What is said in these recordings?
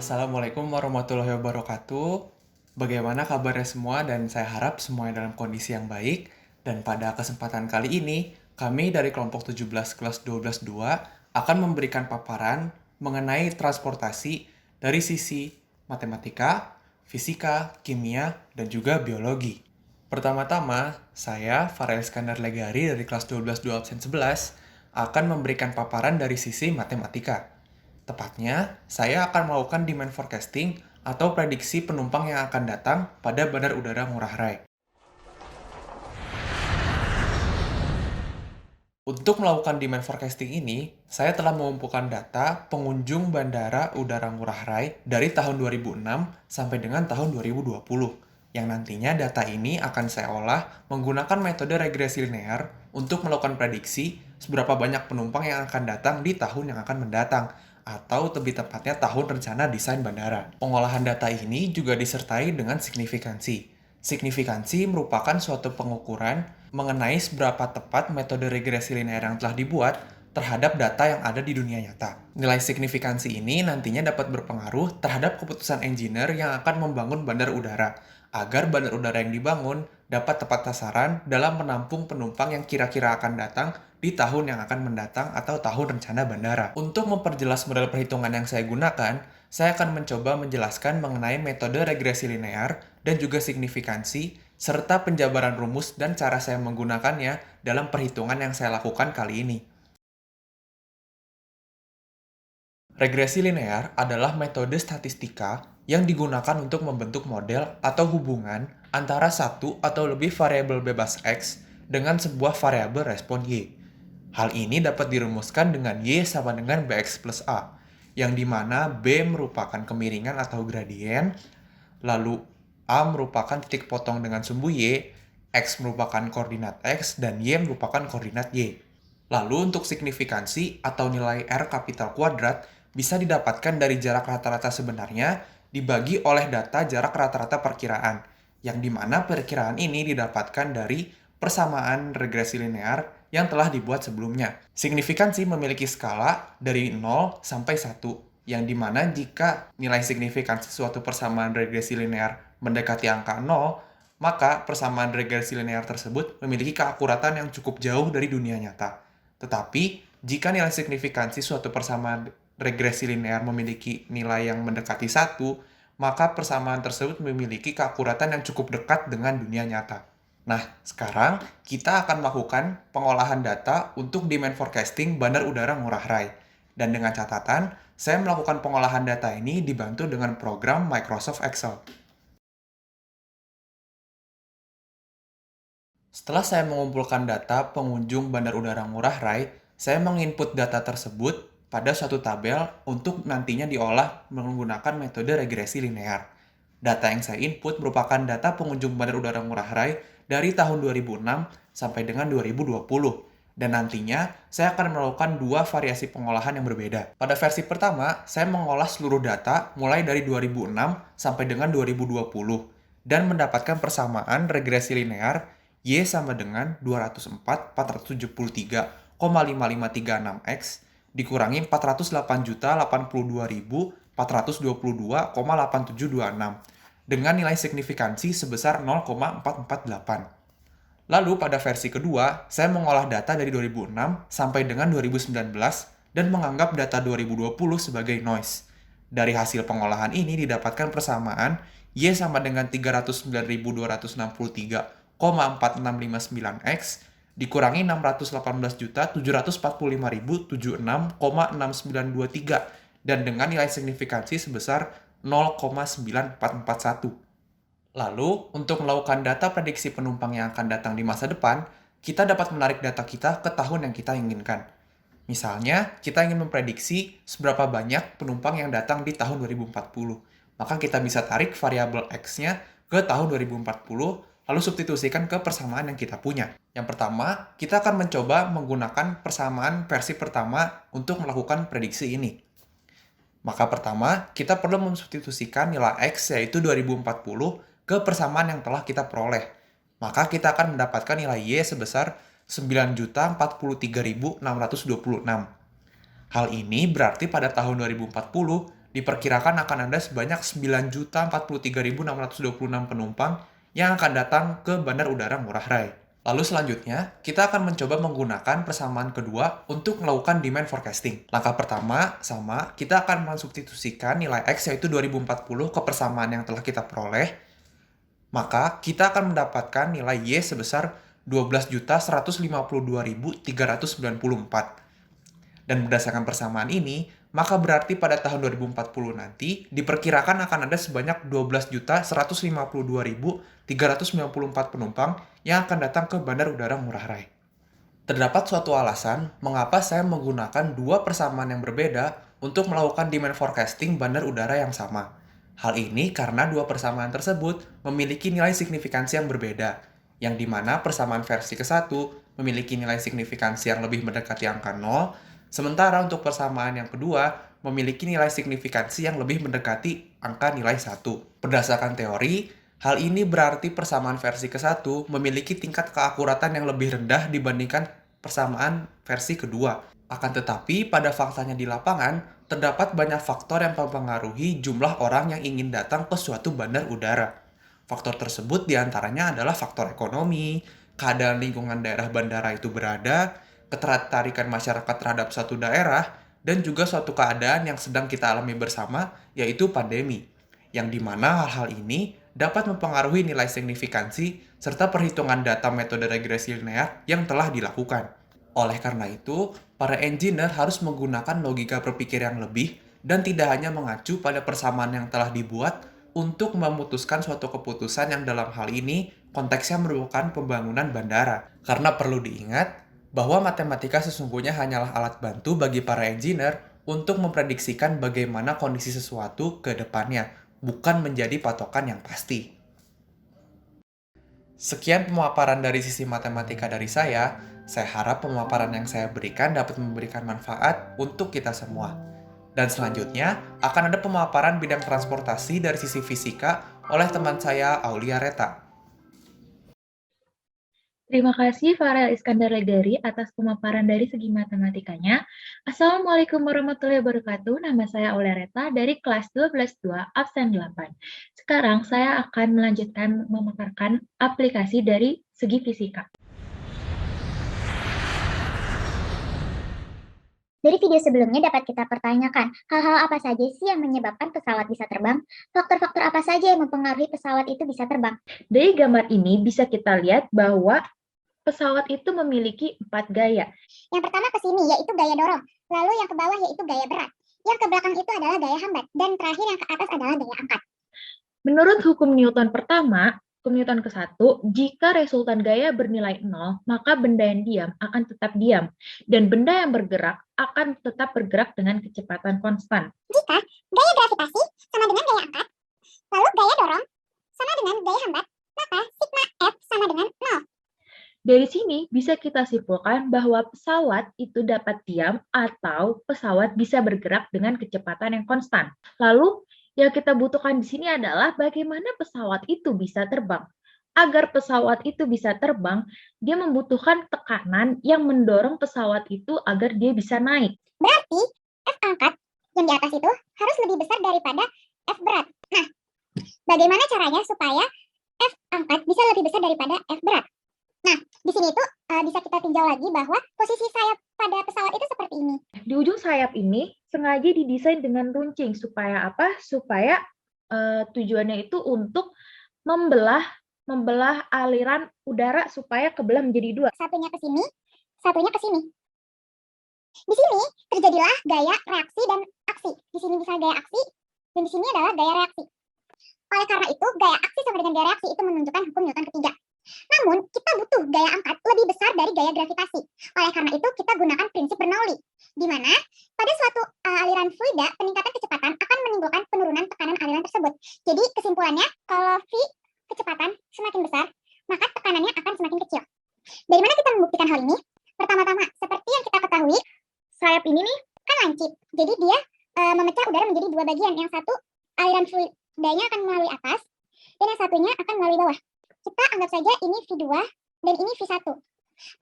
Assalamualaikum warahmatullahi wabarakatuh. Bagaimana kabarnya semua dan saya harap semuanya dalam kondisi yang baik. Dan pada kesempatan kali ini, kami dari kelompok 17 kelas 12-2 akan memberikan paparan mengenai transportasi dari sisi matematika, fisika, kimia, dan juga biologi. Pertama-tama, saya, Farel Iskandar Legari dari kelas 12-2 absen 11, akan memberikan paparan dari sisi matematika. Tepatnya, saya akan melakukan demand forecasting atau prediksi penumpang yang akan datang pada Bandar Udara Ngurah Rai. Untuk melakukan demand forecasting ini, saya telah mengumpulkan data pengunjung Bandara Udara Ngurah Rai dari tahun 2006 sampai dengan tahun 2020. Yang nantinya data ini akan saya olah menggunakan metode regresi linear untuk melakukan prediksi seberapa banyak penumpang yang akan datang di tahun yang akan mendatang, atau lebih tepatnya tahun rencana desain bandara. Pengolahan data ini juga disertai dengan signifikansi. Signifikansi merupakan suatu pengukuran mengenai seberapa tepat metode regresi linear yang telah dibuat terhadap data yang ada di dunia nyata. Nilai signifikansi ini nantinya dapat berpengaruh terhadap keputusan engineer yang akan membangun bandar udara, agar bandar udara yang dibangun dapat tepat sasaran dalam menampung penumpang yang kira-kira akan datang di tahun yang akan mendatang atau tahun rencana bandara. Untuk memperjelas model perhitungan yang saya gunakan, saya akan mencoba menjelaskan mengenai metode regresi linear dan juga signifikansi, serta penjabaran rumus dan cara saya menggunakannya dalam perhitungan yang saya lakukan kali ini. Regresi linear adalah metode statistika yang digunakan untuk membentuk model atau hubungan antara satu atau lebih variabel bebas X dengan sebuah variabel respon Y. Hal ini dapat dirumuskan dengan Y sama dengan Bx plus A, yang dimana B merupakan kemiringan atau gradien, lalu A merupakan titik potong dengan sumbu Y, X merupakan koordinat X, dan Y merupakan koordinat Y. Lalu untuk signifikansi atau nilai R kapital kuadrat bisa didapatkan dari jarak rata-rata sebenarnya dibagi oleh data jarak rata-rata perkiraan, yang dimana perkiraan ini didapatkan dari persamaan regresi linear yang telah dibuat sebelumnya. Signifikansi memiliki skala dari 0 sampai 1, yang dimana jika nilai signifikansi suatu persamaan regresi linear mendekati angka 0, maka persamaan regresi linear tersebut memiliki keakuratan yang cukup jauh dari dunia nyata. Tetapi, jika nilai signifikansi suatu persamaan regresi linear memiliki nilai yang mendekati 1, maka persamaan tersebut memiliki keakuratan yang cukup dekat dengan dunia nyata. Nah, sekarang kita akan melakukan pengolahan data untuk demand forecasting Bandar Udara Ngurah Rai. Dan dengan catatan, saya melakukan pengolahan data ini dibantu dengan program Microsoft Excel. Setelah saya mengumpulkan data pengunjung Bandar Udara Ngurah Rai, saya menginput data tersebut pada suatu tabel untuk nantinya diolah menggunakan metode regresi linear. Data yang saya input merupakan data pengunjung Bandar Udara Ngurah Rai dari tahun 2006 sampai dengan 2020. Dan nantinya, saya akan melakukan dua variasi pengolahan yang berbeda. Pada versi pertama, saya mengolah seluruh data mulai dari 2006 sampai dengan 2020 dan mendapatkan persamaan regresi linear Y sama dengan 204.473,5536X dikurangi 408.082.422,8726 dengan nilai signifikansi sebesar 0,448. Lalu pada versi kedua, saya mengolah data dari 2006 sampai dengan 2019 dan menganggap data 2020 sebagai noise. Dari hasil pengolahan ini didapatkan persamaan Y sama dengan 309.263,4659X dikurangi 618.745.076,6923 dan dengan nilai signifikansi sebesar 0,9441. Lalu, untuk melakukan data prediksi penumpang yang akan datang di masa depan, kita dapat menarik data kita ke tahun yang kita inginkan. Misalnya, kita ingin memprediksi seberapa banyak penumpang yang datang di tahun 2040. Maka kita bisa tarik variabel X-nya ke tahun 2040, lalu substitusikan ke persamaan yang kita punya. Yang pertama, kita akan mencoba menggunakan persamaan versi pertama untuk melakukan prediksi ini. Maka pertama, kita perlu mensubstitusikan nilai X yaitu 2040 ke persamaan yang telah kita peroleh. Maka kita akan mendapatkan nilai Y sebesar 9.043.626. Hal ini berarti pada tahun 2040, Diperkirakan akan ada sebanyak 9.043.626 penumpang yang akan datang ke Bandar Udara Ngurah Rai. Lalu selanjutnya, kita akan mencoba menggunakan persamaan kedua untuk melakukan demand forecasting. Langkah pertama, sama, kita akan mensubstitusikan nilai X yaitu 2040 ke persamaan yang telah kita peroleh, maka kita akan mendapatkan nilai Y sebesar 12.152.394. Dan berdasarkan persamaan ini, maka berarti pada tahun 2040 nanti diperkirakan akan ada sebanyak 12.152.394 penumpang yang akan datang ke Bandar Udara Ngurah Rai. Terdapat suatu alasan mengapa saya menggunakan dua persamaan yang berbeda untuk melakukan demand forecasting bandar udara yang sama. Hal ini karena dua persamaan tersebut memiliki nilai signifikansi yang berbeda, yang dimana persamaan versi ke-1 memiliki nilai signifikansi yang lebih mendekati angka 0, sementara untuk persamaan yang kedua memiliki nilai signifikansi yang lebih mendekati angka nilai 1. Berdasarkan teori, hal ini berarti persamaan versi ke-1 memiliki tingkat keakuratan yang lebih rendah dibandingkan persamaan versi kedua. Akan tetapi, pada faktanya di lapangan, terdapat banyak faktor yang mempengaruhi jumlah orang yang ingin datang ke suatu bandar udara. Faktor tersebut diantaranya adalah faktor ekonomi, keadaan lingkungan daerah bandara itu berada, ketertarikan masyarakat terhadap suatu daerah, dan juga suatu keadaan yang sedang kita alami bersama, yaitu pandemi. Yang dimana hal-hal ini dapat mempengaruhi nilai signifikansi serta perhitungan data metode regresi linear yang telah dilakukan. Oleh karena itu, para engineer harus menggunakan logika berpikir yang lebih dan tidak hanya mengacu pada persamaan yang telah dibuat untuk memutuskan suatu keputusan yang dalam hal ini konteksnya merupakan pembangunan bandara. Karena perlu diingat bahwa matematika sesungguhnya hanyalah alat bantu bagi para engineer untuk memprediksikan bagaimana kondisi sesuatu ke depannya, bukan menjadi patokan yang pasti. Sekian pemaparan dari sisi matematika dari saya. Saya harap pemaparan yang saya berikan dapat memberikan manfaat untuk kita semua. Dan selanjutnya, akan ada pemaparan bidang transportasi dari sisi fisika oleh teman saya, Aulia Reta. Terima kasih Farel Iskandar Legeri atas pemaparan dari segi matematikanya. Assalamualaikum warahmatullahi wabarakatuh. Nama saya Aulia Reta dari kelas 12.2 absen 8. Sekarang saya akan melanjutkan memaparkan aplikasi dari segi fisika. Dari video sebelumnya dapat kita pertanyakan, hal-hal apa saja sih yang menyebabkan pesawat bisa terbang? Faktor-faktor apa saja yang mempengaruhi pesawat itu bisa terbang? Dari gambar ini bisa kita lihat bahwa pesawat itu memiliki 4 gaya. Yang pertama ke sini yaitu gaya dorong, lalu yang ke bawah yaitu gaya berat, yang ke belakang itu adalah gaya hambat, dan terakhir yang ke atas adalah gaya angkat. Menurut hukum Newton pertama, hukum Newton ke-1, jika resultan gaya bernilai 0, maka benda yang diam akan tetap diam, dan benda yang bergerak akan tetap bergerak dengan kecepatan konstan. Jika gaya gravitasi sama dengan gaya angkat, lalu gaya dorong sama dengan gaya hambat, maka sigma F sama dengan 0. Dari sini bisa kita simpulkan bahwa pesawat itu dapat diam atau pesawat bisa bergerak dengan kecepatan yang konstan. Lalu yang kita butuhkan di sini adalah bagaimana pesawat itu bisa terbang. Agar pesawat itu bisa terbang, dia membutuhkan tekanan yang mendorong pesawat itu agar dia bisa naik. Berarti F angkat yang di atas itu harus lebih besar daripada F berat. Nah, bagaimana caranya supaya F angkat bisa lebih besar daripada F berat? Nah, di sini itu bisa kita tinjau lagi bahwa posisi sayap pada pesawat itu seperti ini. Di ujung sayap ini sengaja didesain dengan runcing supaya apa? Supaya tujuannya itu untuk membelah aliran udara supaya kebelah menjadi dua. Satunya ke sini, satunya ke sini. Di sini terjadilah gaya reaksi dan aksi. Di sini bisa gaya aksi, dan di sini adalah gaya reaksi. Oleh karena itu, gaya aksi sama dengan gaya reaksi itu menunjukkan hukum Newton ketiga. Namun, kita butuh gaya angkat lebih besar dari gaya gravitasi. Oleh karena itu, kita gunakan prinsip Bernoulli, di mana pada suatu aliran fluida, peningkatan kecepatan akan menimbulkan penurunan tekanan aliran tersebut. Jadi, kesimpulannya, kalau V kecepatan semakin besar, maka tekanannya akan semakin kecil. Dari mana kita membuktikan hal ini? Pertama-tama, seperti yang kita ketahui, sayap ini nih kan lancip. Jadi, dia memecah udara menjadi dua bagian. Yang satu, aliran fluidanya akan melalui atas, dan yang satunya akan melalui bawah. Kita anggap saja ini V2 dan ini V1.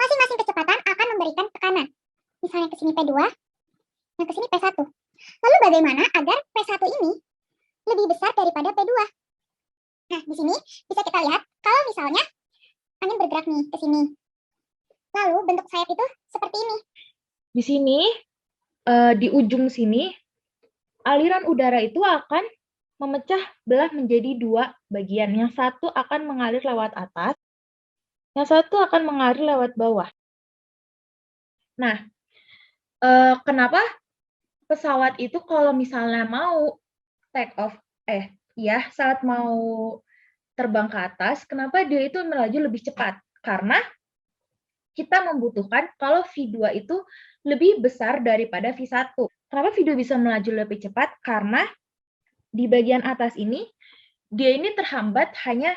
Masing-masing kecepatan akan memberikan tekanan. Misalnya ke sini P2, yang ke sini P1. Lalu bagaimana agar P1 ini lebih besar daripada P2? Nah, di sini bisa kita lihat kalau misalnya angin bergerak nih ke sini. Lalu bentuk sayap itu seperti ini. Di sini, di ujung sini, aliran udara itu akan memecah belah menjadi dua bagian. Yang satu akan mengalir lewat atas, yang satu akan mengalir lewat bawah. Nah, kenapa pesawat itu kalau misalnya mau take off, saat mau terbang ke atas, kenapa dia itu melaju lebih cepat? Karena kita membutuhkan kalau V2 itu lebih besar daripada V1. Kenapa V2 bisa melaju lebih cepat? Karena di bagian atas ini, dia ini terhambat hanya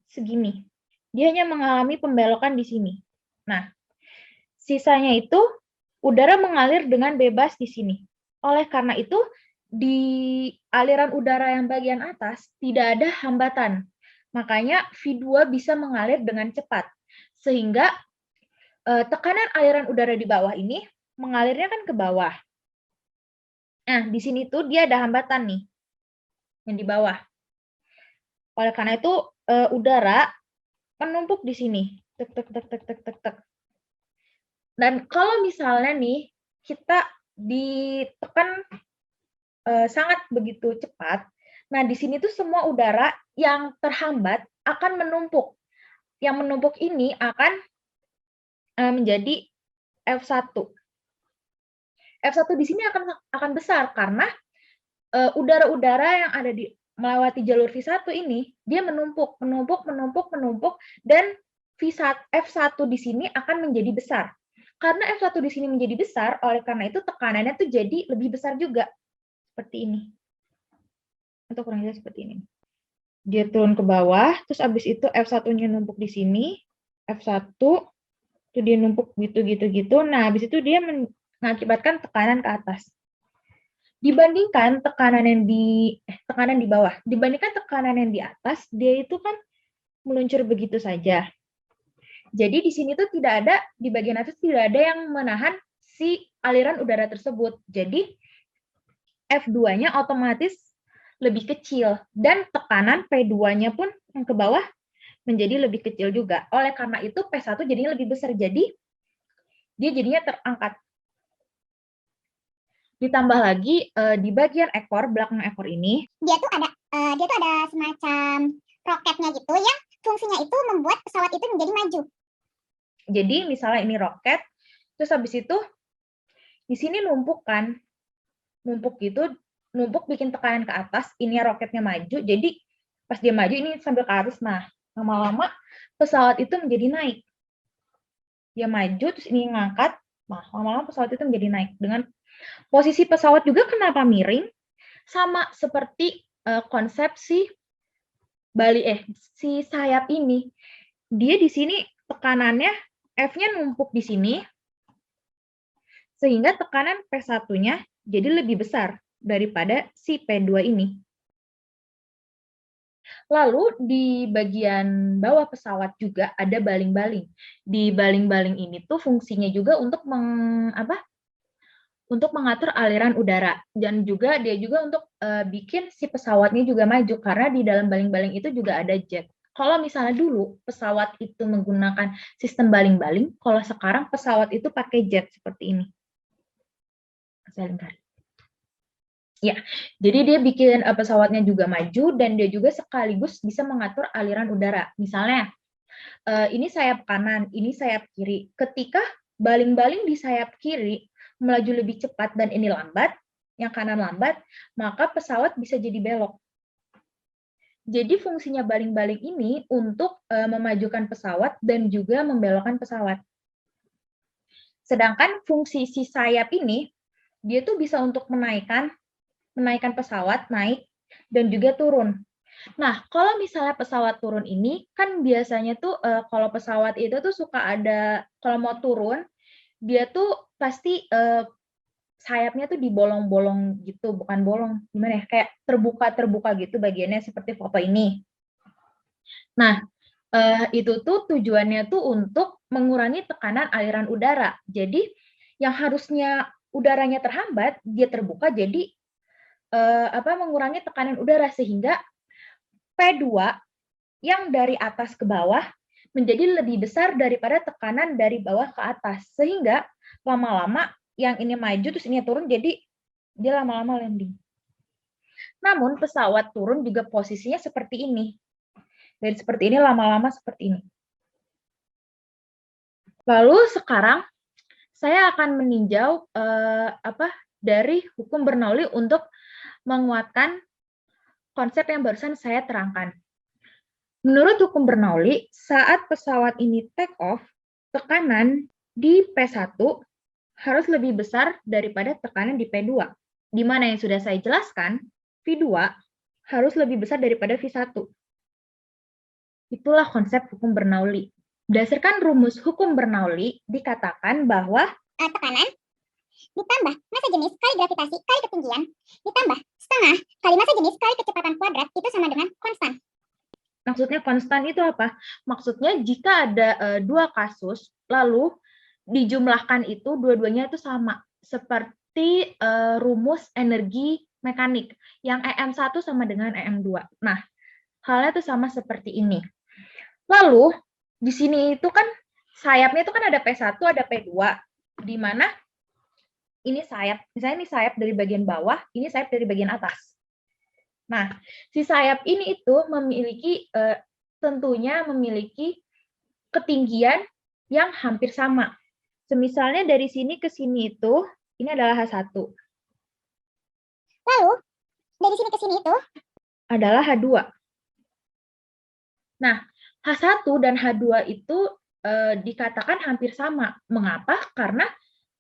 segini. Dia hanya mengalami pembelokan di sini. Nah, sisanya itu udara mengalir dengan bebas di sini. Oleh karena itu, di aliran udara yang bagian atas tidak ada hambatan. Makanya V2 bisa mengalir dengan cepat. Sehingga tekanan aliran udara di bawah ini mengalirnya kan ke bawah. Nah, di sini tuh dia ada hambatan nih yang di bawah. Oleh karena itu udara menumpuk di sini. Tek tek tek tek tek tek tek. Dan kalau misalnya nih kita ditekan sangat begitu cepat, nah di sini tuh semua udara yang terhambat akan menumpuk. Yang menumpuk ini akan menjadi F1. F1 di sini akan besar karena udara-udara yang ada di melewati jalur V1 ini dia menumpuk dan F1 di sini akan menjadi besar. Karena F1 di sini menjadi besar, oleh karena itu tekanannya tuh jadi lebih besar juga. Seperti ini. Atau kurang jelas seperti ini. Dia turun ke bawah, terus abis itu F1-nya numpuk di sini, F1 itu dia numpuk gitu. Nah, habis itu dia mengakibatkan tekanan ke atas. Dibandingkan tekanan di bawah, dibandingkan tekanan yang di atas, dia itu kan meluncur begitu saja. Jadi di sini tuh tidak ada, di bagian atas tidak ada yang menahan si aliran udara tersebut. Jadi F2-nya otomatis lebih kecil dan tekanan P2-nya pun yang ke bawah menjadi lebih kecil juga. Oleh karena itu P1 jadinya lebih besar, jadi dia jadinya terangkat. Ditambah lagi di bagian ekor, belakang ekor ini, dia tuh ada semacam roketnya gitu yang fungsinya itu membuat pesawat itu menjadi maju. Jadi misalnya ini roket, terus habis itu di sini numpuk bikin tekanan ke atas, ini roketnya maju, jadi pas dia maju ini sambil ke arus, nah lama-lama pesawat itu menjadi naik. Dia maju, terus ini ngangkat, nah lama-lama pesawat itu menjadi naik. Dengan posisi pesawat juga kenapa miring? Sama seperti konsep si sayap ini. Dia di sini tekanannya F-nya numpuk di sini, sehingga tekanan P1-nya jadi lebih besar daripada si P2 ini. Lalu di bagian bawah pesawat juga ada baling-baling. Di baling-baling ini tuh fungsinya juga untuk mengatur aliran udara, dan juga dia juga untuk bikin si pesawatnya juga maju, karena di dalam baling-baling itu juga ada jet. Kalau misalnya dulu pesawat itu menggunakan sistem baling-baling, kalau sekarang pesawat itu pakai jet seperti ini. Ya, jadi dia bikin pesawatnya juga maju dan dia juga sekaligus bisa mengatur aliran udara. Misalnya, ini sayap kanan, ini sayap kiri. Ketika baling-baling di sayap kiri melaju lebih cepat dan ini lambat, yang kanan lambat, maka pesawat bisa jadi belok. Jadi fungsinya baling-baling ini untuk memajukan pesawat dan juga membelokkan pesawat. Sedangkan fungsi si sayap ini, dia tuh bisa untuk menaikkan pesawat, naik, dan juga turun. Nah, kalau misalnya pesawat turun ini, kan biasanya tuh kalau pesawat itu tuh suka ada, kalau mau turun, dia tuh pasti sayapnya tuh dibolong-bolong gitu, bukan bolong, gimana ya, kayak terbuka gitu bagiannya seperti foto ini. Nah, itu tuh tujuannya tuh untuk mengurangi tekanan aliran udara. Jadi, yang harusnya udaranya terhambat, dia terbuka, jadi mengurangi tekanan udara sehingga P2 yang dari atas ke bawah menjadi lebih besar daripada tekanan dari bawah ke atas, sehingga lama-lama yang ini maju terus ini turun, jadi dia lama-lama landing. Namun pesawat turun juga posisinya seperti ini. Dari seperti ini lama-lama seperti ini. Lalu sekarang saya akan meninjau dari hukum Bernoulli untuk menguatkan konsep yang barusan saya terangkan. Menurut hukum Bernoulli, saat pesawat ini take off, tekanan di P1 harus lebih besar daripada tekanan di P2. Di mana yang sudah saya jelaskan, V2 harus lebih besar daripada V1. Itulah konsep hukum Bernoulli. Berdasarkan rumus hukum Bernoulli, dikatakan bahwa tekanan ditambah massa jenis kali gravitasi kali ketinggian ditambah setengah kali massa jenis kali kecepatan kuadrat itu sama dengan konstan. Maksudnya konstan itu apa? Maksudnya jika ada dua kasus, lalu dijumlahkan itu dua-duanya itu sama. Seperti rumus energi mekanik, yang EM1 sama dengan EM2. Nah, halnya itu sama seperti ini. Lalu, di sini itu kan sayapnya itu kan ada P1, ada P2, di mana ini sayap, misalnya ini sayap dari bagian bawah, ini sayap dari bagian atas. Nah, si sayap ini itu memiliki tentunya memiliki ketinggian yang hampir sama. Semisalnya dari sini ke sini itu, ini adalah H1. Lalu, dari sini ke sini itu adalah H2. Nah, H1 dan H2 itu dikatakan hampir sama. Mengapa? Karena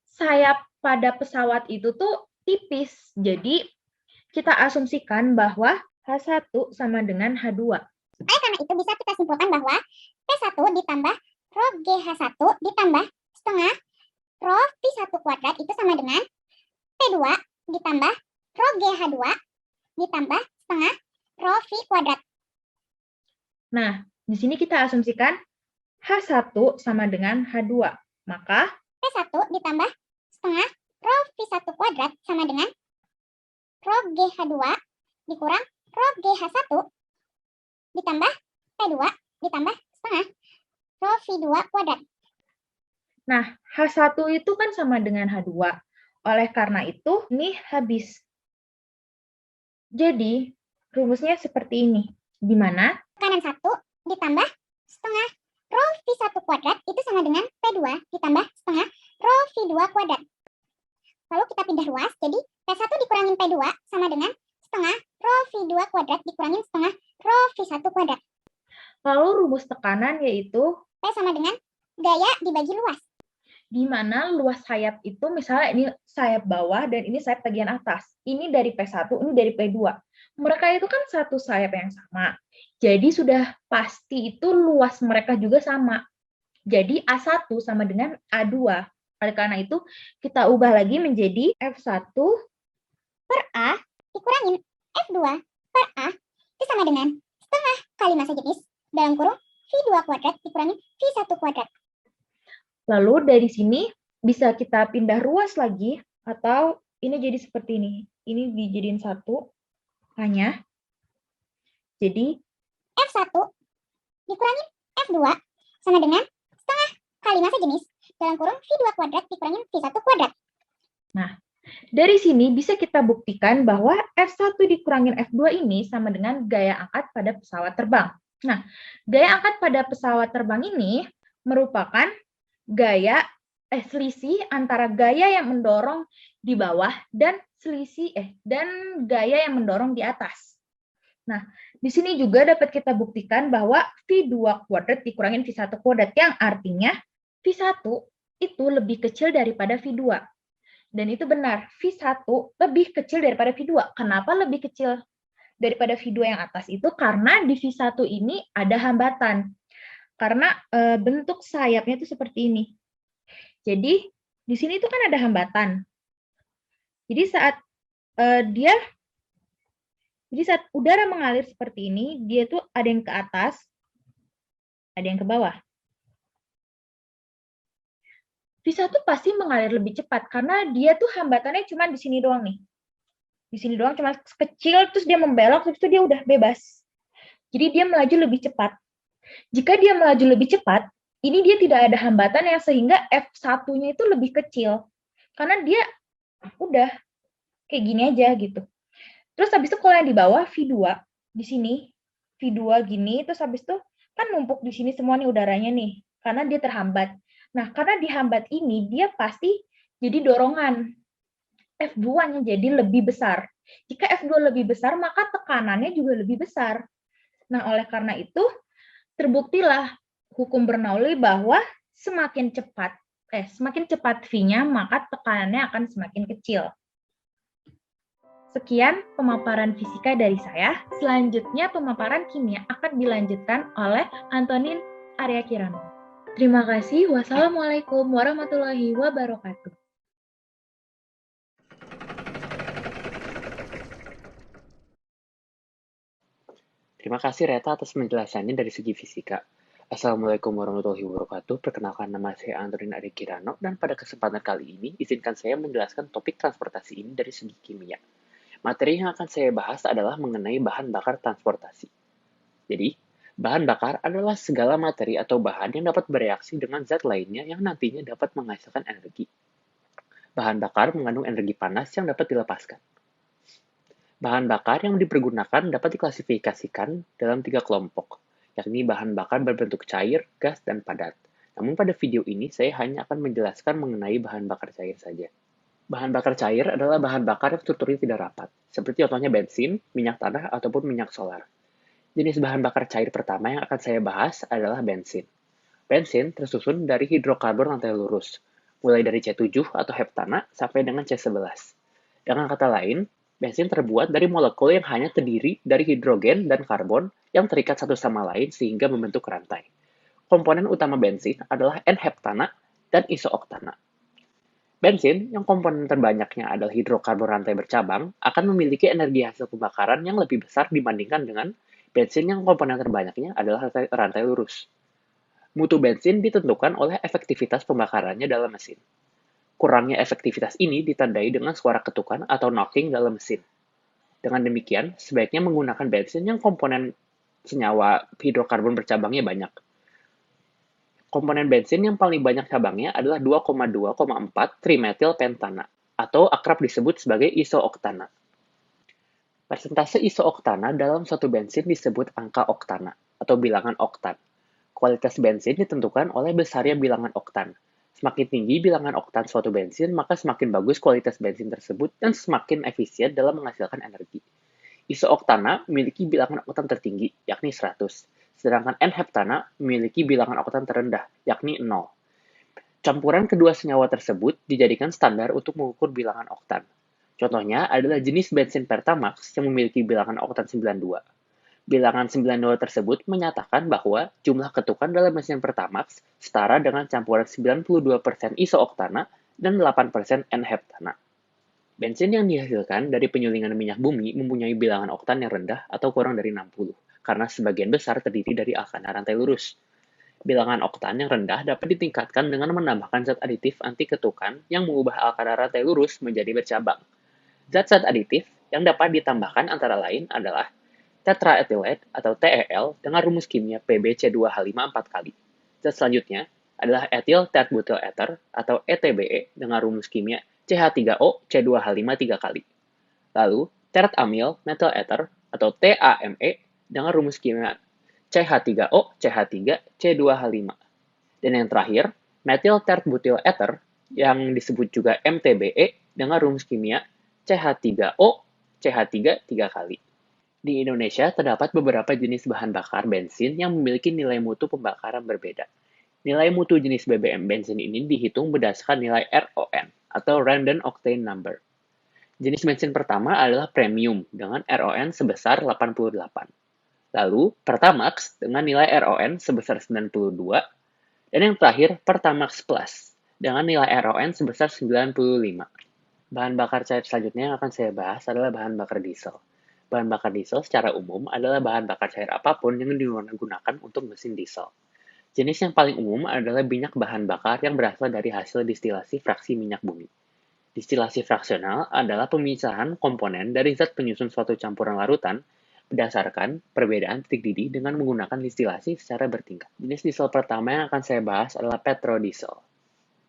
sayap pada pesawat itu tuh tipis. Jadi, kita asumsikan bahwa H1 sama dengan H2. Karena itu bisa kita simpulkan bahwa P1 ditambah rho GH1 ditambah setengah rho V1 kuadrat itu sama dengan P2 ditambah rho GH2 ditambah setengah rho V kuadrat. Nah, di sini kita asumsikan H1 sama dengan H2. Maka P1 ditambah setengah rho V1 kuadrat sama dengan rho GH2 dikurang rho GH1 ditambah P2 ditambah setengah rho V2 kuadrat. Nah, H1 itu kan sama dengan H2. Oleh karena itu, ini habis. Jadi, rumusnya seperti ini. Di mana tekanan 1 ditambah setengah rho V1 kuadrat itu sama dengan P2 ditambah setengah rho V2 kuadrat. Lalu kita pindah ruas, jadi P1 dikurangin P2 sama dengan setengah rho V2 kuadrat dikurangin setengah rho V1 kuadrat. Lalu rumus tekanan yaitu P sama dengan gaya dibagi luas. Di mana luas sayap itu misalnya ini sayap bawah dan ini sayap bagian atas. Ini dari P1, ini dari P2. Mereka itu kan satu sayap yang sama. Jadi sudah pasti itu luas mereka juga sama. Jadi A1 sama dengan A2. Oleh karena itu kita ubah lagi menjadi F1 per A dikurangin F2 per A itu sama dengan setengah kali massa jenis dalam kurung V2 kuadrat dikurangin V1 kuadrat. Lalu dari sini bisa kita pindah ruas lagi atau ini jadi seperti ini. Ini dijadiin satu hanya. Jadi F1 dikurangin F2 sama dengan setengah kali massa jenis dalam kurung V2 kuadrat dikurangin V1 kuadrat. Nah, dari sini bisa kita buktikan bahwa F1 dikurangin F2 ini sama dengan gaya angkat pada pesawat terbang. Nah, gaya angkat pada pesawat terbang ini merupakan selisih antara gaya yang mendorong di bawah dan gaya yang mendorong di atas. Nah, di sini juga dapat kita buktikan bahwa V2 kuadrat dikurangin V1 kuadrat, yang artinya V1 itu lebih kecil daripada V2. Dan itu benar, V1 lebih kecil daripada V2. Kenapa lebih kecil daripada V2 yang atas itu? Karena di V1 ini ada hambatan. Karena bentuk sayapnya itu seperti ini. Jadi di sini itu kan ada hambatan. Jadi saat saat udara mengalir seperti ini, dia tuh ada yang ke atas, ada yang ke bawah. V1 pasti mengalir lebih cepat karena dia tuh hambatannya cuma di sini doang nih. Di sini doang cuma kecil, terus dia membelok, terus itu dia udah bebas. Jadi dia melaju lebih cepat. Jika dia melaju lebih cepat, ini dia tidak ada hambatan yang sehingga F1-nya itu lebih kecil. Karena dia udah kayak gini aja gitu. Terus habis itu kalau yang di bawah V2 di sini V2 gini, terus habis itu kan numpuk di sini semua nih udaranya nih, karena dia terhambat. Nah, karena dihambat ini dia pasti jadi dorongan F2-nya jadi lebih besar. Jika F2 lebih besar, maka tekanannya juga lebih besar. Nah, oleh karena itu terbuktilah hukum Bernoulli bahwa semakin cepat V-nya, maka tekanannya akan semakin kecil. Sekian pemaparan fisika dari saya. Selanjutnya pemaparan kimia akan dilanjutkan oleh Antonin Arya Kirano. Terima kasih. Wassalamualaikum warahmatullahi wabarakatuh. Terima kasih Reta atas penjelasannya dari segi fisika. Assalamualaikum warahmatullahi wabarakatuh. Perkenalkan, nama saya Antonin Arya Kirano, dan pada kesempatan kali ini izinkan saya menjelaskan topik transportasi ini dari segi kimia. Materi yang akan saya bahas adalah mengenai bahan bakar transportasi. Jadi, bahan bakar adalah segala materi atau bahan yang dapat bereaksi dengan zat lainnya yang nantinya dapat menghasilkan energi. Bahan bakar mengandung energi panas yang dapat dilepaskan. Bahan bakar yang dipergunakan dapat diklasifikasikan dalam 3 kelompok, yakni bahan bakar berbentuk cair, gas, dan padat. Namun pada video ini saya hanya akan menjelaskan mengenai bahan bakar cair saja. Bahan bakar cair adalah bahan bakar yang strukturnya tidak rapat, seperti contohnya bensin, minyak tanah, ataupun minyak solar. Jenis bahan bakar cair pertama yang akan saya bahas adalah bensin. Bensin tersusun dari hidrokarbon rantai lurus, mulai dari C7 atau heptana sampai dengan C11. Dengan kata lain, bensin terbuat dari molekul yang hanya terdiri dari hidrogen dan karbon yang terikat satu sama lain sehingga membentuk rantai. Komponen utama bensin adalah N-heptana dan isooktana. Bensin, yang komponen terbanyaknya adalah hidrokarbon rantai bercabang, akan memiliki energi hasil pembakaran yang lebih besar dibandingkan dengan bensin yang komponen terbanyaknya adalah rantai lurus. Mutu bensin ditentukan oleh efektivitas pembakarannya dalam mesin. Kurangnya efektivitas ini ditandai dengan suara ketukan atau knocking dalam mesin. Dengan demikian, sebaiknya menggunakan bensin yang komponen senyawa hidrokarbon bercabangnya banyak. Komponen bensin yang paling banyak cabangnya adalah 2,2,4 trimetylpentana, atau akrab disebut sebagai isooktana. Persentase isooktana dalam suatu bensin disebut angka oktana, atau bilangan oktan. Kualitas bensin ditentukan oleh besarnya bilangan oktan. Semakin tinggi bilangan oktan suatu bensin, maka semakin bagus kualitas bensin tersebut dan semakin efisien dalam menghasilkan energi. Isooktana memiliki bilangan oktan tertinggi, yakni 100, sedangkan N-heptana memiliki bilangan oktan terendah, yakni 0. Campuran kedua senyawa tersebut dijadikan standar untuk mengukur bilangan oktan. Contohnya adalah jenis bensin Pertamax yang memiliki bilangan oktan 92. Bilangan 92 tersebut menyatakan bahwa jumlah ketukan dalam mesin Pertamax setara dengan campuran 92% isooktana dan 8% N-heptana. Bensin yang dihasilkan dari penyulingan minyak bumi mempunyai bilangan oktan yang rendah atau kurang dari 60, karena sebagian besar terdiri dari alkana rantai lurus. Bilangan oktan yang rendah dapat ditingkatkan dengan menambahkan zat aditif anti ketukan yang mengubah alkana rantai lurus menjadi bercabang. Zat-zat aditif yang dapat ditambahkan antara lain adalah tetraethylet atau TEL dengan rumus kimia PbC2H5 4 kali. Zat selanjutnya adalah ethyl tert-butyl ether atau ETBE dengan rumus kimia CH3O C2H5 3 kali. Lalu, tert-amyl methyl ether atau TAME dengan rumus kimia CH3O CH3 C2H5. Dan yang terakhir, methyl tert-butyl ether yang disebut juga MTBE dengan rumus kimia CH3O CH3 3 kali. Di Indonesia, terdapat beberapa jenis bahan bakar bensin yang memiliki nilai mutu pembakaran berbeda. Nilai mutu jenis BBM bensin ini dihitung berdasarkan nilai RON, atau Random Octane Number. Jenis bensin pertama adalah Premium, dengan RON sebesar 88. Lalu, Pertamax dengan nilai RON sebesar 92. Dan yang terakhir, Pertamax Plus, dengan nilai RON sebesar 95. Bahan bakar cair selanjutnya yang akan saya bahas adalah bahan bakar diesel. Bahan bakar diesel secara umum adalah bahan bakar cair apapun yang digunakan untuk mesin diesel. Jenis yang paling umum adalah minyak bahan bakar yang berasal dari hasil distilasi fraksi minyak bumi. Distilasi fraksional adalah pemisahan komponen dari zat penyusun suatu campuran larutan berdasarkan perbedaan titik didih dengan menggunakan distilasi secara bertingkat. Jenis diesel pertama yang akan saya bahas adalah petrodiesel.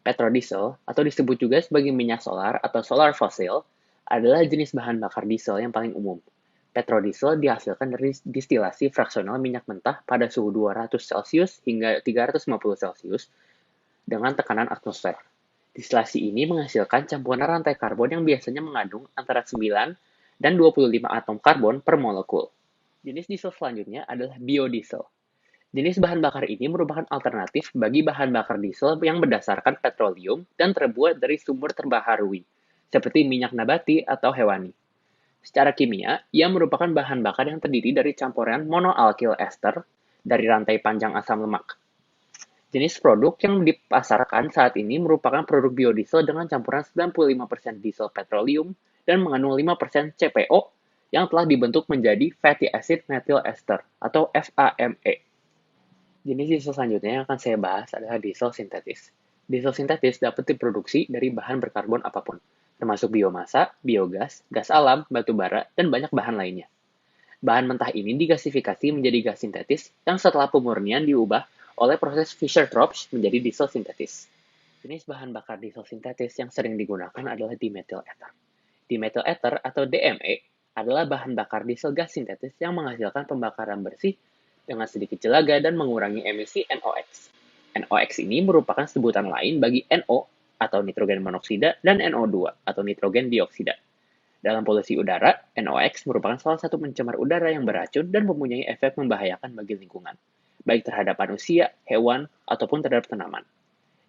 Petrodiesel, atau disebut juga sebagai minyak solar atau solar fossil, adalah jenis bahan bakar diesel yang paling umum. Petrodiesel dihasilkan dari distilasi fraksional minyak mentah pada suhu 200 Celcius hingga 350 Celcius dengan tekanan atmosfer. Distilasi ini menghasilkan campuran rantai karbon yang biasanya mengandung antara 9 dan 25 atom karbon per molekul. Jenis diesel selanjutnya adalah biodiesel. Jenis bahan bakar ini merupakan alternatif bagi bahan bakar diesel yang berdasarkan petroleum dan terbuat dari sumber terbaharui, seperti minyak nabati atau hewani. Secara kimia, ia merupakan bahan bakar yang terdiri dari campuran monoalkyl ester dari rantai panjang asam lemak. Jenis produk yang dipasarkan saat ini merupakan produk biodiesel dengan campuran 95% diesel petroleum dan mengandung 5% CPO yang telah dibentuk menjadi fatty acid methyl ester atau FAME. Jenis diesel selanjutnya yang akan saya bahas adalah diesel sintetis. Diesel sintetis dapat diproduksi dari bahan berkarbon apapun, termasuk biomasa, biogas, gas alam, batu bara, dan banyak bahan lainnya. Bahan mentah ini digasifikasi menjadi gas sintetis yang setelah pemurnian diubah oleh proses Fischer-Tropsch menjadi diesel sintetis. Jenis bahan bakar diesel sintetis yang sering digunakan adalah dimethyl ether. Dimethyl ether atau DME adalah bahan bakar diesel gas sintetis yang menghasilkan pembakaran bersih dengan sedikit jelaga dan mengurangi emisi NOx. NOx ini merupakan sebutan lain bagi NO atau nitrogen monoksida dan NO2 atau nitrogen dioksida. Dalam polusi udara, NOx merupakan salah satu pencemar udara yang beracun dan mempunyai efek membahayakan bagi lingkungan, baik terhadap manusia, hewan, ataupun terhadap tanaman.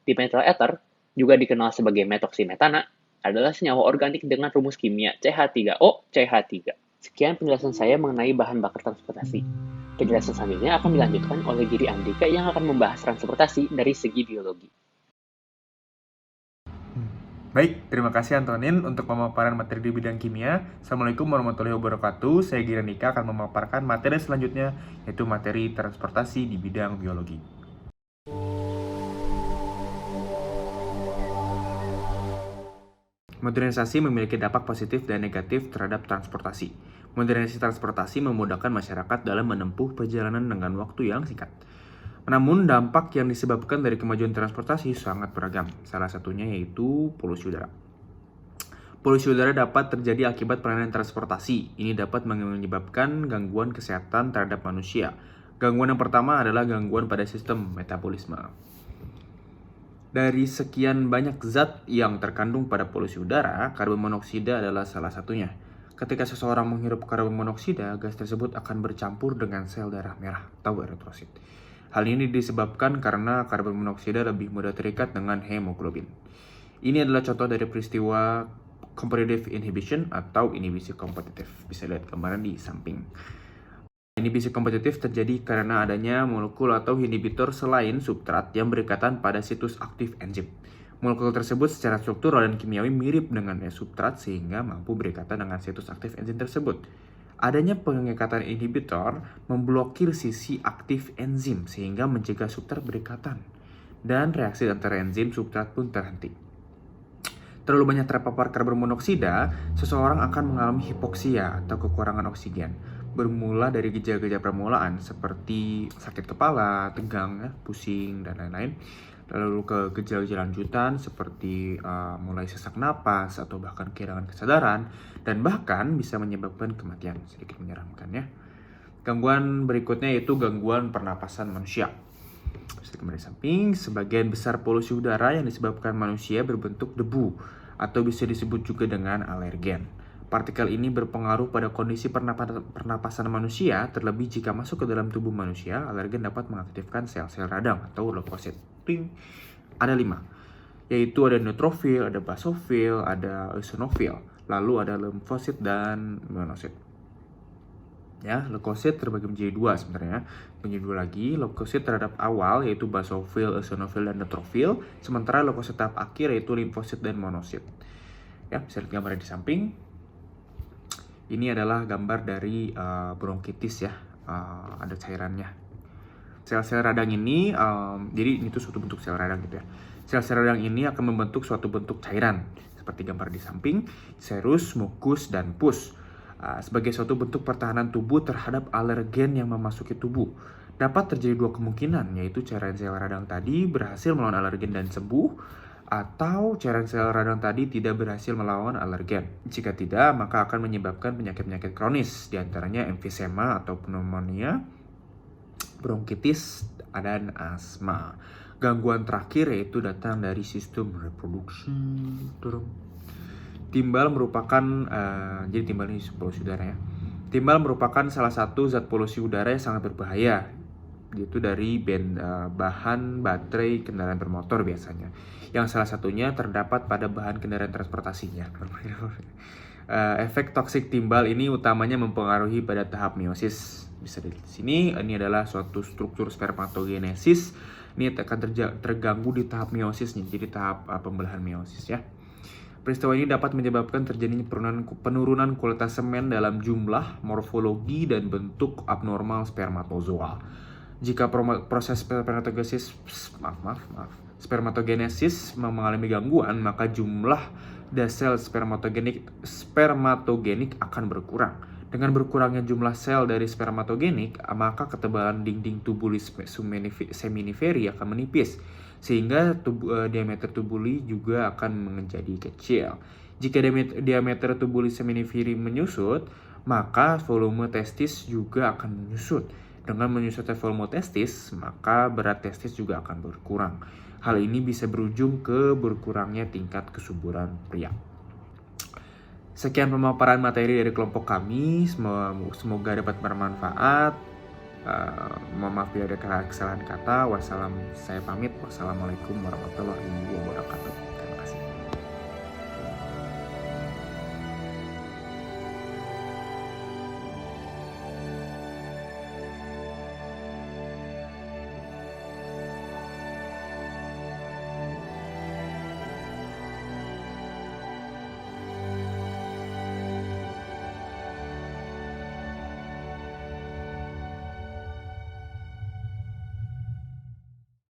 Dimethyl ether, juga dikenal sebagai metoksimetana, adalah senyawa organik dengan rumus kimia CH3O, CH3. Sekian penjelasan saya mengenai bahan bakar transportasi. Penjelasan selanjutnya akan dilanjutkan oleh Giri Andika yang akan membahas transportasi dari segi biologi. Baik, terima kasih Antonin untuk pemaparan materi di bidang kimia. Assalamualaikum warahmatullahi wabarakatuh. Saya Giri Andika akan memaparkan materi selanjutnya, yaitu materi transportasi di bidang biologi. Modernisasi memiliki dampak positif dan negatif terhadap transportasi. Modernisasi transportasi memudahkan masyarakat dalam menempuh perjalanan dengan waktu yang singkat. Namun, dampak yang disebabkan dari kemajuan transportasi sangat beragam. Salah satunya yaitu polusi udara. Polusi udara dapat terjadi akibat pelayanan transportasi. Ini dapat menyebabkan gangguan kesehatan terhadap manusia. Gangguan yang pertama adalah gangguan pada sistem metabolisme. Dari sekian banyak zat yang terkandung pada polusi udara, karbon monoksida adalah salah satunya. Ketika seseorang menghirup karbon monoksida, gas tersebut akan bercampur dengan sel darah merah atau eritrosit. Hal ini disebabkan karena karbon monoksida lebih mudah terikat dengan hemoglobin. Ini adalah contoh dari peristiwa competitive inhibition atau inhibisi kompetitif. Bisa lihat gambaran di samping. Inhibisi kompetitif terjadi karena adanya molekul atau inhibitor selain substrat yang berikatan pada situs aktif enzim. Molekul tersebut secara struktural dan kimiawi mirip dengan substrat sehingga mampu berikatan dengan situs aktif enzim tersebut. Adanya pengikatan inhibitor memblokir sisi aktif enzim sehingga mencegah substrat berikatan dan reaksi antara enzim substrat pun terhenti. Terlalu banyak terpapar karbon monoksida, seseorang akan mengalami hipoksia atau kekurangan oksigen. Bermula dari gejala-gejala permulaan seperti sakit kepala, tegang, pusing, dan lain-lain. Lalu ke gejala-gejala lanjutan seperti mulai sesak napas atau bahkan kehilangan kesadaran dan bahkan bisa menyebabkan kematian. Sedikit menyeramkan ya. Gangguan berikutnya yaitu gangguan pernapasan manusia. Bisa kembali samping, sebagian besar polusi udara yang disebabkan manusia berbentuk debu atau bisa disebut juga dengan alergen. Partikel ini berpengaruh pada kondisi pernapasan manusia, terlebih jika masuk ke dalam tubuh manusia, alergen dapat mengaktifkan sel-sel radang atau leukosit. Ada 5, yaitu ada neutrofil, ada basofil, ada eosinofil, lalu ada limfosit dan monosit. Ya, leukosit terbagi menjadi 2 sebenarnya. Menjadi 2 lagi, leukosit terhadap awal yaitu basofil, eosinofil, dan neutrofil, sementara leukosit tahap akhir yaitu limfosit dan monosit. Ya, bisa lihat gambar di samping. Ini adalah gambar dari bronkitis ya, ada cairannya. Sel-sel radang ini, jadi ini tuh suatu bentuk sel radang gitu ya. Sel-sel radang ini akan membentuk suatu bentuk cairan, seperti gambar di samping, serus, mukus, dan pus. Sebagai suatu bentuk pertahanan tubuh terhadap alergen yang memasuki tubuh. Dapat terjadi dua kemungkinan, yaitu cairan sel radang tadi berhasil melawan alergen dan sembuh, atau cairan sel radang tadi tidak berhasil melawan alergen. Jika tidak, maka akan menyebabkan penyakit-penyakit kronis, diantaranya emfisema atau pneumonia, bronkitis, dan asma. Gangguan terakhir yaitu datang dari sistem reproduksi. Timbal merupakan, jadi timbal ini polusi udara ya. Timbal merupakan salah satu zat polusi udara yang sangat berbahaya, yaitu dari bahan baterai kendaraan bermotor biasanya. Yang salah satunya terdapat pada bahan kendaraan transportasinya. Efek toksik timbal ini utamanya mempengaruhi pada tahap meiosis. Bisa di sini, ini adalah suatu struktur spermatogenesis. Ini akan terganggu di tahap meiosis nih, jadi tahap pembelahan meiosis ya. Peristiwa ini dapat menyebabkan terjadinya penurunan kualitas semen dalam jumlah, morfologi, dan bentuk abnormal spermatozoa. Jika proses spermatogenesis mengalami gangguan, maka jumlah sel spermatogenik akan berkurang. Dengan berkurangnya jumlah sel dari spermatogenik, maka ketebalan dinding tubuli seminiferi akan menipis, sehingga diameter tubuli juga akan menjadi kecil. Jika diameter tubuli seminiferi menyusut, maka volume testis juga akan menyusut. Dengan menyusutnya volume testis, maka berat testis juga akan berkurang. Hal ini bisa berujung ke berkurangnya tingkat kesuburan pria. Sekian pemaparan materi dari kelompok kami, semoga dapat bermanfaat. Mohon maaf bila ada kesalahan kata. Saya pamit. Wassalamualaikum warahmatullahi wabarakatuh.